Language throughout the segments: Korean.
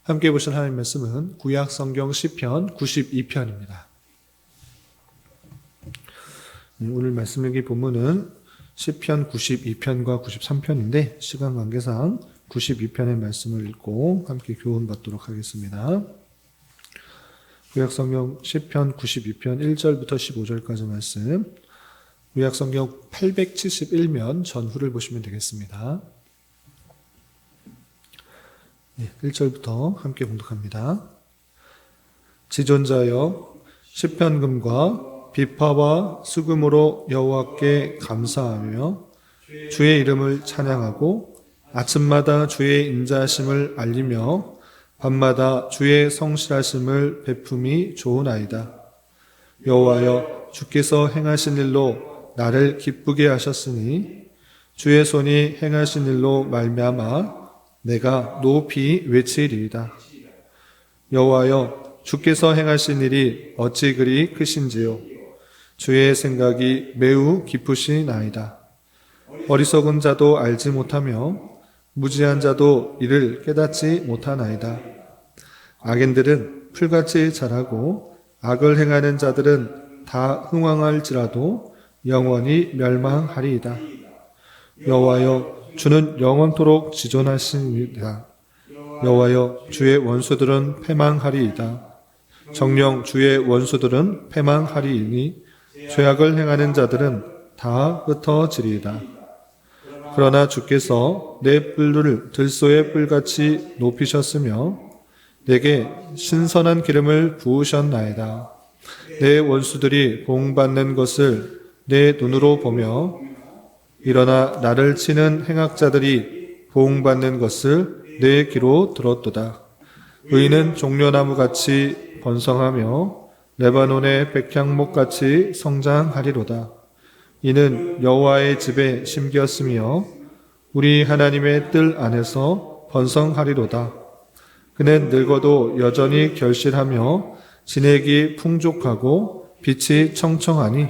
함께 보실 하나님 말씀은 구약 성경 시편 92편입니다. 오늘 말씀 읽기 본문은 시편 92편과 93편인데 시간 관계상 92편의 말씀을 읽고 함께 교훈받도록 하겠습니다. 구약 성경 시편 92편 1절부터 15절까지 말씀, 구약 성경 871면 전후를 보시면 되겠습니다. 1절부터 함께 봉독합니다. 지존자여, 시편금과 비파와 수금으로 여호와께 감사하며 주의 이름을 찬양하고 아침마다 주의 인자하심을 알리며 밤마다 주의 성실하심을 베품이 좋으나이다. 여호와여, 주께서 행하신 일로 나를 기쁘게 하셨으니 주의 손이 행하신 일로 말미암아 내가 높이 외치리이다. 여호와여, 주께서 행하신 일이 어찌 그리 크신지요. 주의 생각이 매우 깊으시나이다. 어리석은 자도 알지 못하며 무지한 자도 이를 깨닫지 못하나이다. 악인들은 풀같이 자라고 악을 행하는 자들은 다 흥왕할지라도 영원히 멸망하리이다. 여호와여, 주는 영원토록 지존하시니이다. 여호와여, 주의 원수들은 패망하리이다. 정녕 주의 원수들은 패망하리이니 죄악을 행하는 자들은 다 흩어지리이다. 그러나 주께서 내 뿔을 들소의 뿔같이 높이셨으며 내게 신선한 기름을 부으셨나이다. 내 원수들이 보응받는 것을 내 눈으로 보며 일어나 나를 치는 행악자들이 보응받는 것을 내 귀로 들었도다. 의인은 종려나무같이 번성하며 레바논의 백향목같이 성장하리로다. 이는 여호와의 집에 심겼으며 우리 하나님의 뜰 안에서 번성하리로다. 그는 늙어도 여전히 결실하며 진액이 풍족하고 빛이 청청하니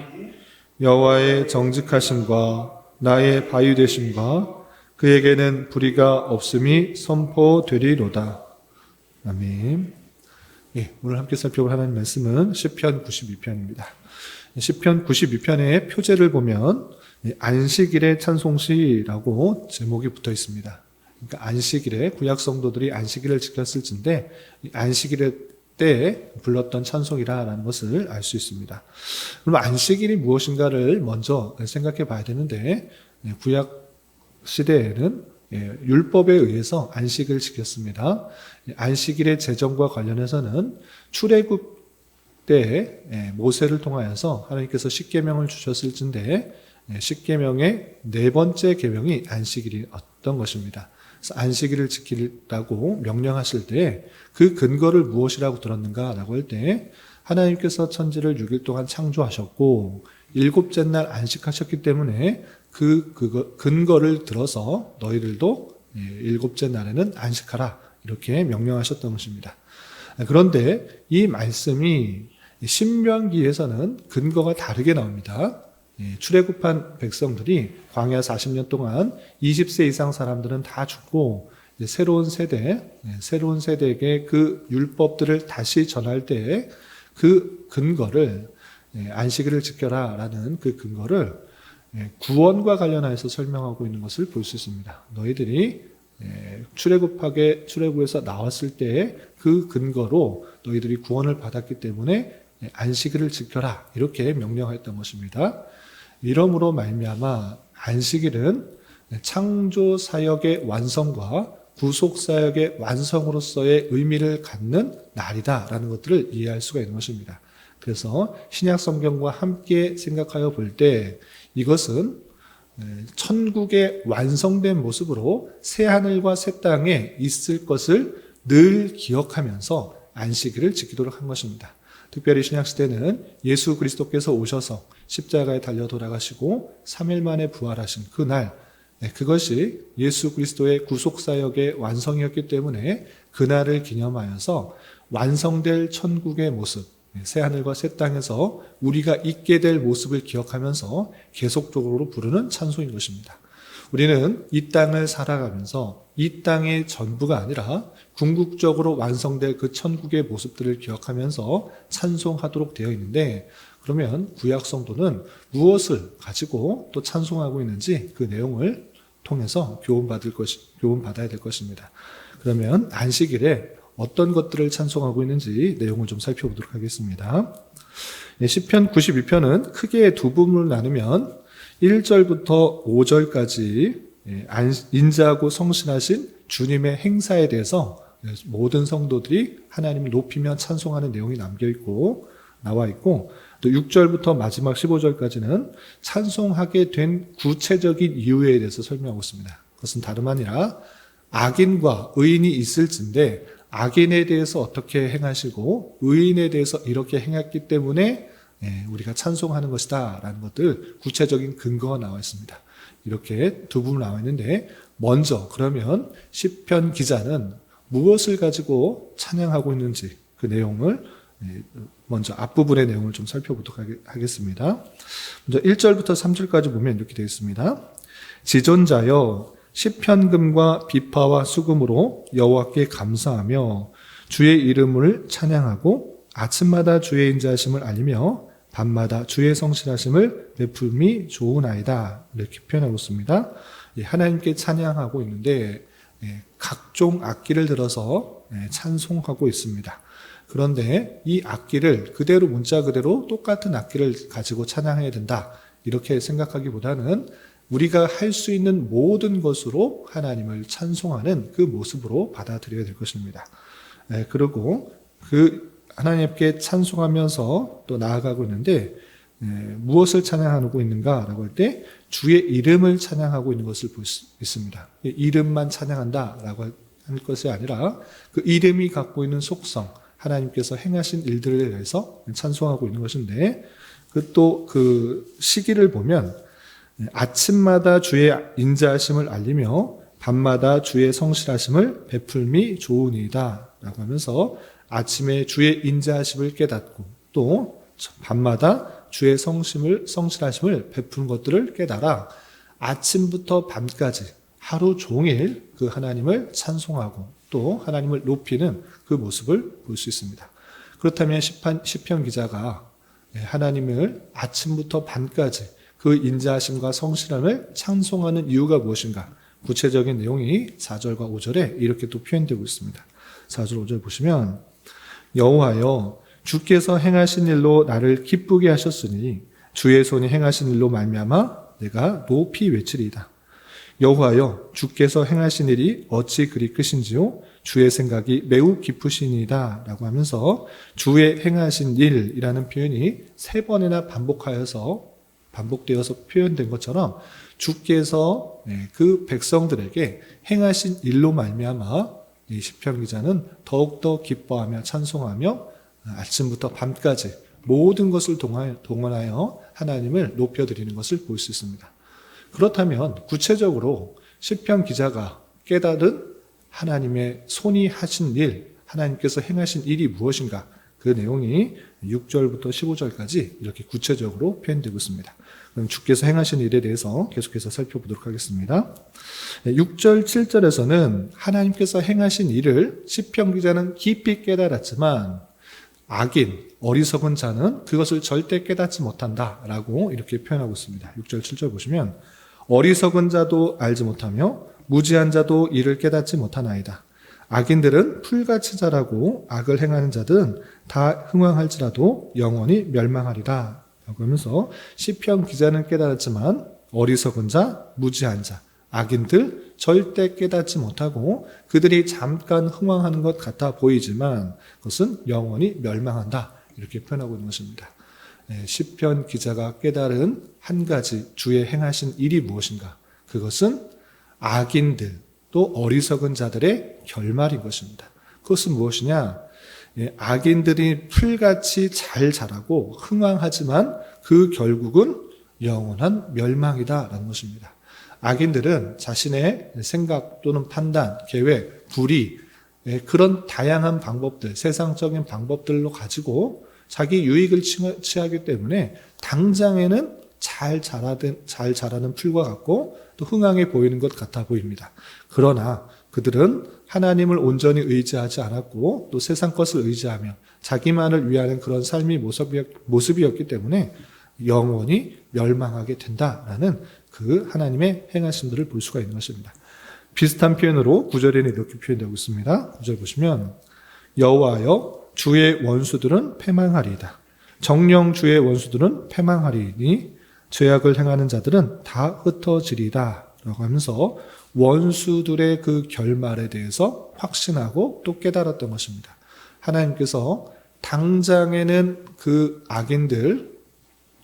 여호와의 정직하심과 나의 바위되심과 그에게는 불의가 없음이 선포되리로다. 아멘. 오늘 함께 살펴볼 하나님 말씀은 시편 92편입니다. 시편 92편의 표제를 보면 안식일의 찬송시라고 제목이 붙어 있습니다. 그러니까 안식일에 구약 성도들이 안식일을 지켰을 적에 안식일의 때에 불렀던 찬송이라는 것을 알 수 있습니다. 그럼 안식일이 무엇인가를 먼저 생각해 봐야 되는데, 구약 시대에는 율법에 의해서 안식을 지켰습니다. 안식일의 제정과 관련해서는 출애굽 때 모세를 통하여서 하나님께서 십계명을 주셨을 텐데 십계명의 네 번째 계명이 안식일이었던 것입니다. 그래서 안식일을 지키라고 명령하실 때 그 근거를 무엇이라고 들었는가라고 할 때 하나님께서 천지를 6일 동안 창조하셨고 일곱째 날 안식하셨기 때문에 그 근거를 들어서 너희들도 일곱째 날에는 안식하라 이렇게 명령하셨던 것입니다. 그런데 이 말씀이 신명기에서는 근거가 다르게 나옵니다. 출애굽한 백성들이 광야 40년 동안 20세 이상 사람들은 다 죽고 새로운 세대에게 그 율법들을 다시 전할 때 그 근거를 안식일을 지켜라라는 그 근거를 구원과 관련해서 설명하고 있는 것을 볼 수 있습니다. 너희들이 출애굽에서 나왔을 때 그 근거로 너희들이 구원을 받았기 때문에 안식일을 지켜라 이렇게 명령했던 것입니다. 이러므로 말미암아 안식일은 창조 사역의 완성과 구속 사역의 완성으로서의 의미를 갖는 날이다라는 것들을 이해할 수가 있는 것입니다. 그래서 신약 성경과 함께 생각하여 볼 때 이것은 천국의 완성된 모습으로 새 하늘과 새 땅에 있을 것을 늘 기억하면서 안식일을 지키도록 한 것입니다. 특별히 신약시대는 예수 그리스도께서 오셔서 십자가에 달려 돌아가시고 3일 만에 부활하신 그날, 그것이 예수 그리스도의 구속사역의 완성이었기 때문에 그날을 기념하여서 완성될 천국의 모습, 새하늘과 새 땅에서 우리가 있게 될 모습을 기억하면서 계속적으로 부르는 찬송인 것입니다. 우리는 이 땅을 살아가면서 이 땅의 전부가 아니라 궁극적으로 완성될 그 천국의 모습들을 기억하면서 찬송하도록 되어 있는데, 그러면 구약 성도는 무엇을 가지고 또 찬송하고 있는지 그 내용을 통해서 교훈받아야 될 것입니다. 그러면 안식일에 어떤 것들을 찬송하고 있는지 내용을 좀 살펴보도록 하겠습니다. 시편 92편은 크게 두 부분을 나누면 1절부터 5절까지 인자하고 성실하신 주님의 행사에 대해서 모든 성도들이 하나님을 높이며 찬송하는 내용이 나와 있고, 또 6절부터 마지막 15절까지는 찬송하게 된 구체적인 이유에 대해서 설명하고 있습니다. 그것은 다름 아니라 악인과 의인이 있을진데 악인에 대해서 어떻게 행하시고 의인에 대해서 이렇게 행했기 때문에 우리가 찬송하는 것이다 라는 것들 구체적인 근거가 나와 있습니다. 이렇게 두 부분 나와 있는데, 먼저 그러면 시편 기자는 무엇을 가지고 찬양하고 있는지 그 내용을 먼저 앞부분의 내용을 좀 살펴보도록 하겠습니다. 먼저 1절부터 3절까지 보면 이렇게 되어 있습니다. 지존자여 시편금과 비파와 수금으로 여호와께 감사하며 주의 이름을 찬양하고 아침마다 주의 인자하심을 알리며 밤마다 주의 성실하심을 베풀미 좋으나이다. 이렇게 표현하고 있습니다. 하나님께 찬양하고 있는데 각종 악기를 들어서 찬송하고 있습니다. 그런데 이 악기를 그대로 문자 그대로 똑같은 악기를 가지고 찬양해야 된다, 이렇게 생각하기보다는 우리가 할 수 있는 모든 것으로 하나님을 찬송하는 그 모습으로 받아들여야 될 것입니다. 그리고 그 하나님께 찬송하면서 또 나아가고 있는데, 무엇을 찬양하고 있는가라고 할 때 주의 이름을 찬양하고 있는 것을 볼 수 있습니다. 이름만 찬양한다라고 할 것이 아니라 그 이름이 갖고 있는 속성, 하나님께서 행하신 일들에 대해서 찬송하고 있는 것인데, 그 시기를 보면 아침마다 주의 인자하심을 알리며 밤마다 주의 성실하심을 베풀미 좋으니이다 라고 하면서 아침에 주의 인자하심을 깨닫고 또 밤마다 주의 성실하심을 베푸는 것들을 깨달아 아침부터 밤까지 하루 종일 그 하나님을 찬송하고 또 하나님을 높이는 그 모습을 볼 수 있습니다. 그렇다면 시편 기자가 하나님을 아침부터 밤까지 그 인자하심과 성실함을 찬송하는 이유가 무엇인가? 구체적인 내용이 4절과 5절에 이렇게 또 표현되고 있습니다. 4절 5절 보시면 여호와여 주께서 행하신 일로 나를 기쁘게 하셨으니 주의 손이 행하신 일로 말미암아 내가 높이 외치리이다. 여호와여 주께서 행하신 일이 어찌 그리 크신지요? 주의 생각이 매우 깊으시니이다 라고 하면서 주의 행하신 일이라는 표현이 3번이나 반복되어서 표현된 것처럼 주께서 그 백성들에게 행하신 일로 말미암아 이 시편 기자는 더욱더 기뻐하며 찬송하며 아침부터 밤까지 모든 것을 동원하여 하나님을 높여드리는 것을 볼 수 있습니다. 그렇다면 구체적으로 시편 기자가 깨달은 하나님의 손이 하신 일, 하나님께서 행하신 일이 무엇인가? 그 내용이 6절부터 15절까지 이렇게 구체적으로 표현되고 있습니다. 그럼 주께서 행하신 일에 대해서 계속해서 살펴보도록 하겠습니다. 6절, 7절에서는 하나님께서 행하신 일을 시편 기자는 깊이 깨달았지만 악인, 어리석은 자는 그것을 절대 깨닫지 못한다라고 이렇게 표현하고 있습니다. 6절, 7절 보시면 어리석은 자도 알지 못하며 무지한 자도 이를 깨닫지 못하나이다. 악인들은 풀같이 자라고 악을 행하는 자들은 다 흥왕할지라도 영원히 멸망하리라 라고 하면서 시편 기자는 깨달았지만 어리석은 자, 무지한 자, 악인들 절대 깨닫지 못하고 그들이 잠깐 흥왕하는 것 같아 보이지만 그것은 영원히 멸망한다, 이렇게 표현하고 있는 것입니다. 시편 기자가 깨달은 한 가지 주의 행하신 일이 무엇인가? 그것은 악인들 또 어리석은 자들의 결말인 것입니다. 그것은 무엇이냐? 악인들이 풀같이 잘 자라고 흥왕하지만 그 결국은 영원한 멸망이다라는 것입니다. 악인들은 자신의 생각 또는 판단, 계획, 불의, 그런 다양한 방법들, 세상적인 방법들로 가지고 자기 유익을 취하기 때문에 당장에는 잘 자라는 풀과 같고 또 흥황해 보이는 것 같아 보입니다. 그러나 그들은 하나님을 온전히 의지하지 않았고 또 세상 것을 의지하며 자기만을 위하는 그런 삶의 모습이었기 때문에 영원히 멸망하게 된다라는 그 하나님의 행하심들을 볼 수가 있는 것입니다. 비슷한 표현으로 9절에는 이렇게 표현되고 있습니다. 9절 보시면 여호와여 주의 원수들은 패망하리이다. 정령 주의 원수들은 패망하리니 죄악을 행하는 자들은 다 흩어지리다 라고 하면서 원수들의 그 결말에 대해서 확신하고 또 깨달았던 것입니다. 하나님께서 당장에는 그 악인들,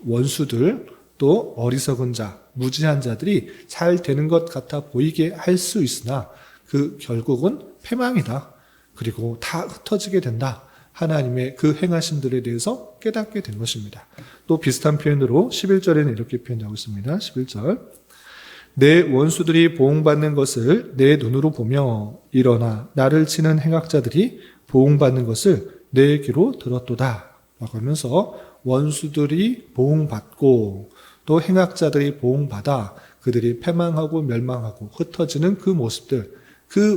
원수들, 또 어리석은 자, 무지한 자들이 잘 되는 것 같아 보이게 할 수 있으나 그 결국은 패망이다. 그리고 다 흩어지게 된다. 하나님의 그 행하심들에 대해서 깨닫게 된 것입니다. 또 비슷한 표현으로 11절에는 이렇게 표현하고 있습니다. 11절 내 원수들이 보응받는 것을 내 눈으로 보며 일어나 나를 치는 행악자들이 보응받는 것을 내 귀로 들었도다 라고 하면서 원수들이 보응받고 또 행악자들이 보응받아 그들이 패망하고 멸망하고 흩어지는 그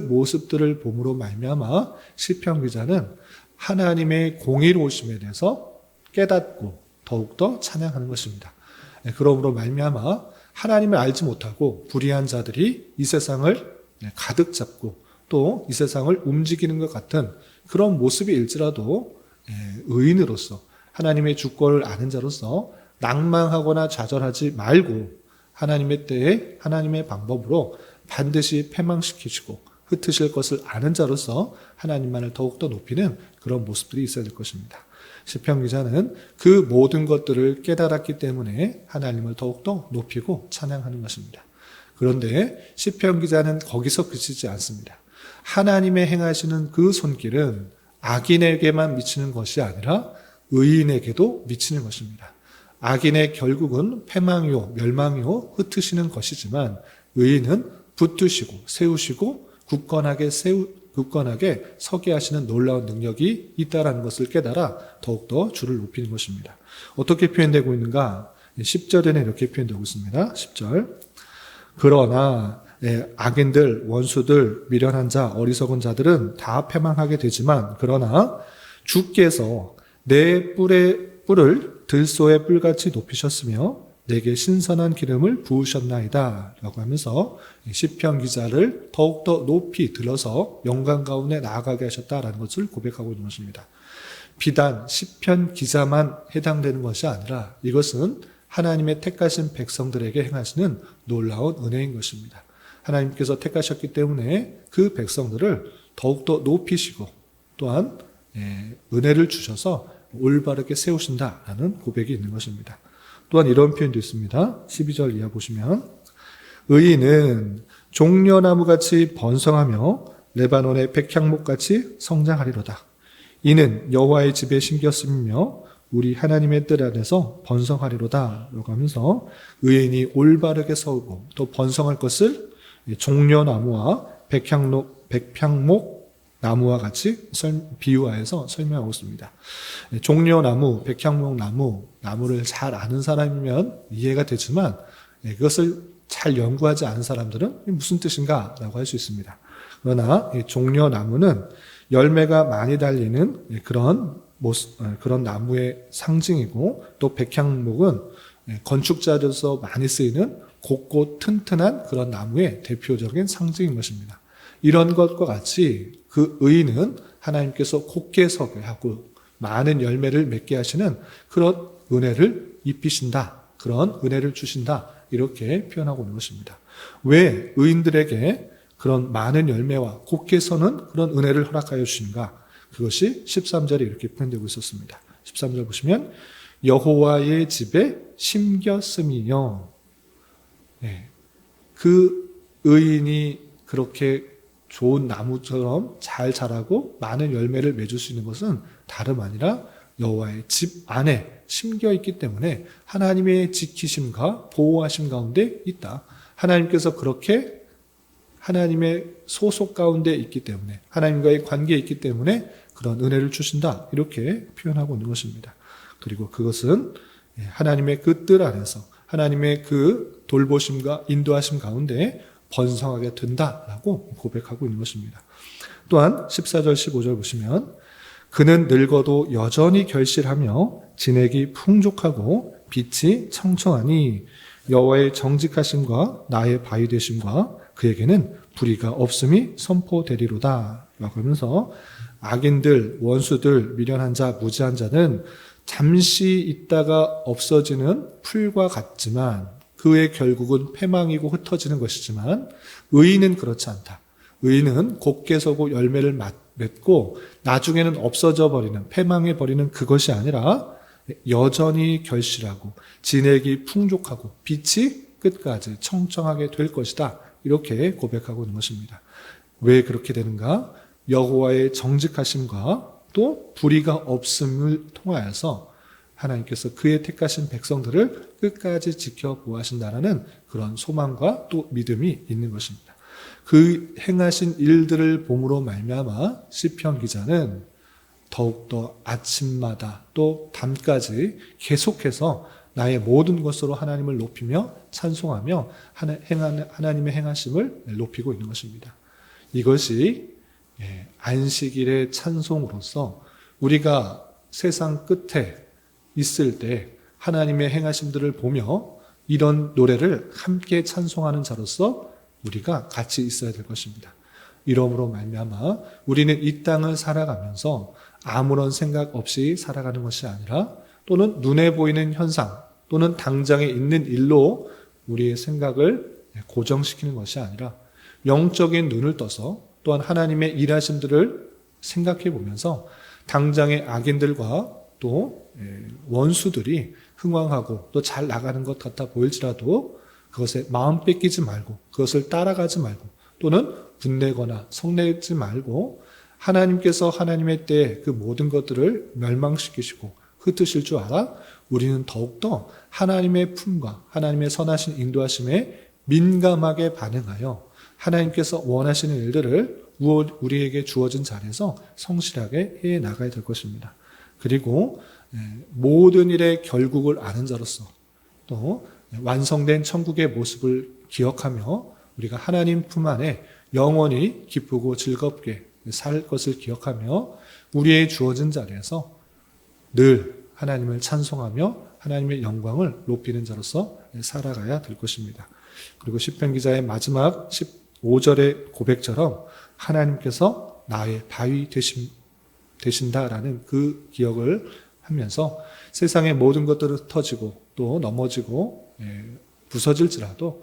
모습들을 봄으로 말미암아 시편 기자는 하나님의 공의로우심에 대해서 깨닫고 더욱더 찬양하는 것입니다. 그러므로 말미암아 하나님을 알지 못하고 불의한 자들이 이 세상을 가득 잡고 또 이 세상을 움직이는 것 같은 그런 모습일지라도 의인으로서 하나님의 주권을 아는 자로서 낭망하거나 좌절하지 말고 하나님의 때에 하나님의 방법으로 반드시 패망시키시고 흩으실 것을 아는 자로서 하나님만을 더욱더 높이는 그런 모습들이 있어야 될 것입니다. 시편 기자는 그 모든 것들을 깨달았기 때문에 하나님을 더욱더 높이고 찬양하는 것입니다. 그런데 시편 기자는 거기서 그치지 않습니다. 하나님의 행하시는 그 손길은 악인에게만 미치는 것이 아니라 의인에게도 미치는 것입니다. 악인의 결국은 패망이요 멸망이요 흩으시는 것이지만 의인은 붙드시고 세우시고 굳건하게 서게 하시는 놀라운 능력이 있다는 것을 깨달아 더욱더 주를 높이는 것입니다. 어떻게 표현되고 있는가? 10절에는 이렇게 표현되고 있습니다. 10절 그러나 악인들, 원수들, 미련한 자, 어리석은 자들은 다 패망하게 되지만 그러나 주께서 내 뿔을 들소의 뿔같이 높이셨으며 내게 신선한 기름을 부으셨나이다 라고 하면서 시편 기자를 더욱더 높이 들어서 영광 가운데 나아가게 하셨다라는 것을 고백하고 있는 것입니다. 비단 시편 기자만 해당되는 것이 아니라 이것은 하나님의 택하신 백성들에게 행하시는 놀라운 은혜인 것입니다. 하나님께서 택하셨기 때문에 그 백성들을 더욱더 높이시고 또한 은혜를 주셔서 올바르게 세우신다라는 고백이 있는 것입니다. 또한 이런 표현도 있습니다. 12절 이하 보시면 의인은 종려나무같이 번성하며 레바논의 백향목같이 성장하리로다. 이는 여호와의 집에 심겼으며 우리 하나님의 뜰 안에서 번성하리로다 라고 하면서 의인이 올바르게 서고 또 번성할 것을 종려나무와 백향목 나무와 같이 비유하여서 설명하고 있습니다. 종려나무, 백향목 나무를 잘 아는 사람이면 이해가 되지만 그것을 잘 연구하지 않은 사람들은 무슨 뜻인가 라고 할 수 있습니다. 그러나 종려나무는 열매가 많이 달리는 그런 나무의 상징이고 또 백향목은 건축자로서 많이 쓰이는 곱고 튼튼한 그런 나무의 대표적인 상징인 것입니다. 이런 것과 같이 그 의인은 하나님께서 곧게 서게 하고 많은 열매를 맺게 하시는 그런 은혜를 입히신다. 그런 은혜를 주신다. 이렇게 표현하고 있는 것입니다. 왜 의인들에게 그런 많은 열매와 곧게 서는 그런 은혜를 허락하여 주시는가? 그것이 13절에 이렇게 표현되고 있었습니다. 13절 보시면 여호와의 집에 심겼음이요. 그 의인이 그렇게 좋은 나무처럼 잘 자라고 많은 열매를 맺을 수 있는 것은 다름 아니라 여호와의 집 안에 심겨 있기 때문에 하나님의 지키심과 보호하심 가운데 있다. 하나님께서 그렇게 하나님의 소속 가운데 있기 때문에 하나님과의 관계에 있기 때문에 그런 은혜를 주신다. 이렇게 표현하고 있는 것입니다. 그리고 그것은 하나님의 그 뜰 안에서 하나님의 그 돌보심과 인도하심 가운데 번성하게 된다라고 고백하고 있는 것입니다. 또한 14절 15절 보시면 그는 늙어도 여전히 결실하며 진액이 풍족하고 빛이 청청하니 여호와의 정직하심과 나의 바위 되심과 그에게는 불의가 없음이 선포되리로다 라고 하면서 악인들, 원수들, 미련한 자, 무지한 자는 잠시 있다가 없어지는 풀과 같지만 그의 결국은 패망이고 흩어지는 것이지만 의인은 그렇지 않다. 의인은 곱게 서고 열매를 맺고 나중에는 없어져 버리는, 패망해 버리는 그것이 아니라 여전히 결실하고 진액이 풍족하고 빛이 끝까지 청청하게 될 것이다. 이렇게 고백하고 있는 것입니다. 왜 그렇게 되는가? 여호와의 정직하심과 또 불의가 없음을 통하여서 하나님께서 그의 택하신 백성들을 끝까지 지켜보아신다라는 그런 소망과 또 믿음이 있는 것입니다. 그 행하신 일들을 봄으로 말미암아 시편 기자는 더욱더 아침마다 또 밤까지 계속해서 나의 모든 것으로 하나님을 높이며 찬송하며 하나님의 행하심을 높이고 있는 것입니다. 이것이 안식일의 찬송으로서 우리가 세상 끝에 있을 때 하나님의 행하심들을 보며 이런 노래를 함께 찬송하는 자로서 우리가 같이 있어야 될 것입니다. 이러므로 말미암아 우리는 이 땅을 살아가면서 아무런 생각 없이 살아가는 것이 아니라 또는 눈에 보이는 현상 또는 당장에 있는 일로 우리의 생각을 고정시키는 것이 아니라 영적인 눈을 떠서 또한 하나님의 일하심들을 생각해 보면서 당장의 악인들과 또 원수들이 흥왕하고 또 잘 나가는 것 같아 보일지라도 그것에 마음 뺏기지 말고 그것을 따라가지 말고 또는 분내거나 성내지 말고 하나님께서 하나님의 때에 그 모든 것들을 멸망시키시고 흩으실 줄 알아 우리는 더욱더 하나님의 품과 하나님의 선하신 인도하심에 민감하게 반응하여 하나님께서 원하시는 일들을 우리에게 주어진 자리에서 성실하게 해 나가야 될 것입니다. 그리고 모든 일의 결국을 아는 자로서 또 완성된 천국의 모습을 기억하며 우리가 하나님 품 안에 영원히 기쁘고 즐겁게 살 것을 기억하며 우리의 주어진 자리에서 늘 하나님을 찬송하며 하나님의 영광을 높이는 자로서 살아가야 될 것입니다. 그리고 시편 기자의 마지막 15절의 고백처럼 하나님께서 나의 바위 되신다라는 그 기억을 하면서 세상의 모든 것들을 흩어지고 또 넘어지고 부서질지라도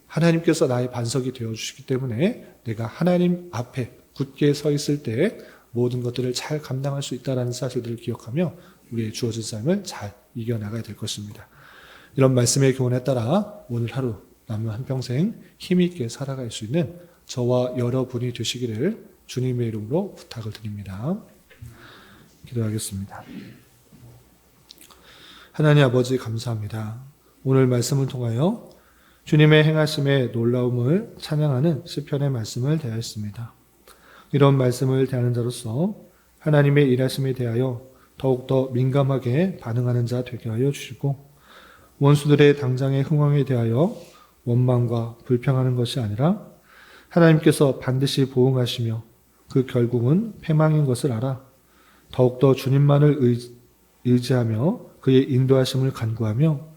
하나님께서 나의 반석이 되어주시기 때문에 내가 하나님 앞에 굳게 서 있을 때 모든 것들을 잘 감당할 수 있다는 사실들을 기억하며 우리의 주어진 삶을 잘 이겨나가야 될 것입니다. 이런 말씀의 교훈에 따라 오늘 하루 남은 한평생 힘있게 살아갈 수 있는 저와 여러분이 되시기를 주님의 이름으로 부탁을 드립니다. 기도하겠습니다. 하나님 아버지 감사합니다. 오늘 말씀을 통하여 주님의 행하심의 놀라움을 찬양하는 시편의 말씀을 대하였습니다. 이런 말씀을 대하는 자로서 하나님의 일하심에 대하여 더욱더 민감하게 반응하는 자 되게 하여 주시고 원수들의 당장의 흥황에 대하여 원망과 불평하는 것이 아니라 하나님께서 반드시 보응하시며 그 결국은 패망인 것을 알아 더욱더 주님만을 의지하며 그의 인도하심을 간구하며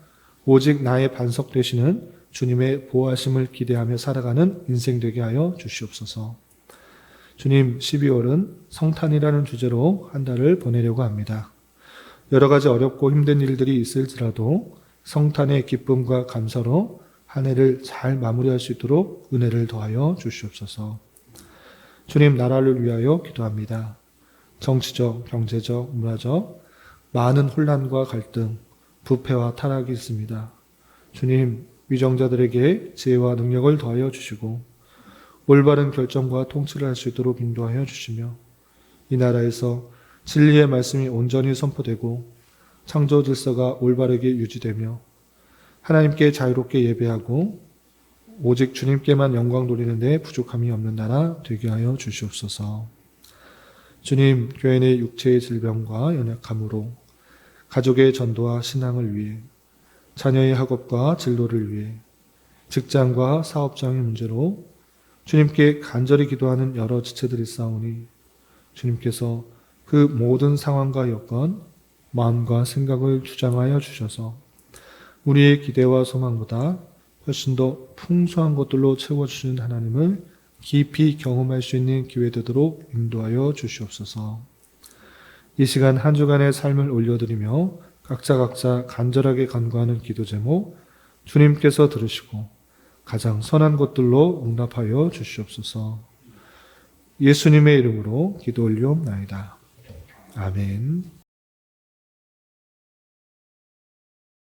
오직 나의 반석 되시는 주님의 보호하심을 기대하며 살아가는 인생 되게 하여 주시옵소서. 주님, 12월은 성탄이라는 주제로 한 달을 보내려고 합니다. 여러 가지 어렵고 힘든 일들이 있을지라도 성탄의 기쁨과 감사로 한 해를 잘 마무리할 수 있도록 은혜를 더하여 주시옵소서. 주님, 나라를 위하여 기도합니다. 정치적, 경제적, 문화적 많은 혼란과 갈등, 부패와 타락이 있습니다. 주님, 위정자들에게 지혜와 능력을 더하여 주시고 올바른 결정과 통치를 할 수 있도록 인도하여 주시며 이 나라에서 진리의 말씀이 온전히 선포되고 창조 질서가 올바르게 유지되며 하나님께 자유롭게 예배하고 오직 주님께만 영광 돌리는 데 부족함이 없는 나라 되게 하여 주시옵소서. 주님, 교회 내 육체의 질병과 연약함으로 가족의 전도와 신앙을 위해 자녀의 학업과 진로를 위해 직장과 사업장의 문제로 주님께 간절히 기도하는 여러 지체들이 있사오니 주님께서 그 모든 상황과 여건, 마음과 생각을 주장하여 주셔서 우리의 기대와 소망보다 훨씬 더 풍성한 것들로 채워주시는 하나님을 깊이 경험할 수 있는 기회 되도록 인도하여 주시옵소서. 이 시간 한 주간의 삶을 올려드리며 각자 간절하게 간구하는 기도 제목 주님께서 들으시고 가장 선한 것들로 응답하여 주시옵소서. 예수님의 이름으로 기도 올리옵나이다. 아멘.